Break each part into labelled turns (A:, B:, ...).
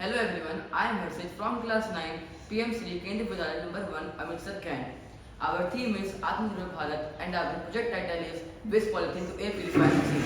A: Hello everyone, I am Harshit from class 9 PM Sri Kendriya Vidyalaya number 1 Amritsar Kent. Our theme is Atmanirbhar Bharat and our project title is Waste Polythene to Air Purifier Machine.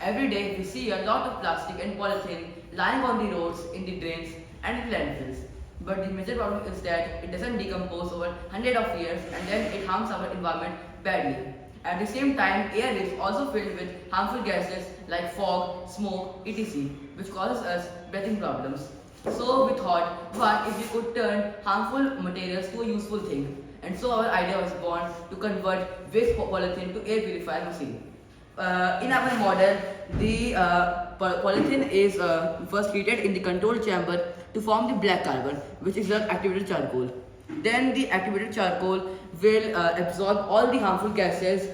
A: Every day we see a lot of plastic and polythene lying on the roads, in the drains and in landfills. But the major problem is that it doesn't decompose over hundreds of years and then it harms our environment badly. At the same time, air is also filled with harmful gases like fog, smoke, etc., which causes us breathing problems. So we thought, what if we could turn harmful materials to a useful thing? And so our idea was born to convert waste polythene to air purifier machine. In our model, the polythene is first heated in the control chamber to form the black carbon, which is the activated charcoal. Then the activated charcoal will absorb all the harmful gases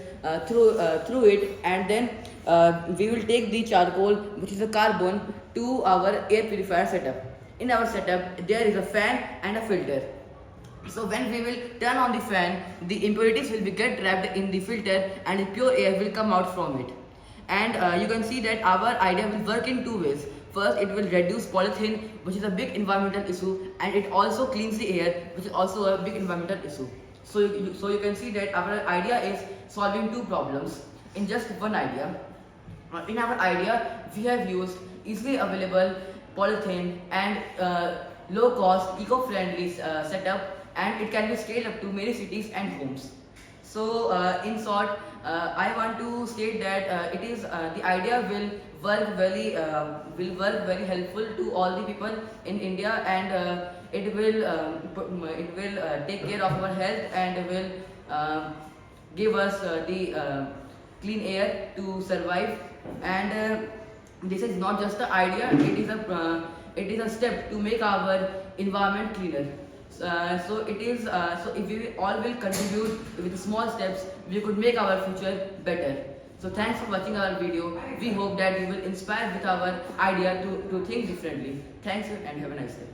A: through it, and then we will take the charcoal, which is a carbon, to our air purifier setup. In our setup, there is a fan and a filter. So when we will turn on the fan, the impurities will be get trapped in the filter and the pure air will come out from it. And you can see that our idea will work in two ways. First, it will reduce polythene, which is a big environmental issue, and it also cleans the air, which is also a big environmental issue. So you can see that our idea is solving two problems in just one idea. In our idea, we have used easily available polythene and low-cost, eco-friendly setup, and it can be scaled up to many cities and homes. So, in short, I want to state that it is the idea will work very helpful to all the people in India, and it will take care of our health and will give us the clean air to survive. And this is not just an idea; it is a step to make our environment cleaner. So if we all will contribute with small steps, we could make our future better. So thanks for watching our video. We hope that you will inspire with our idea to think differently. Thanks and have a nice day.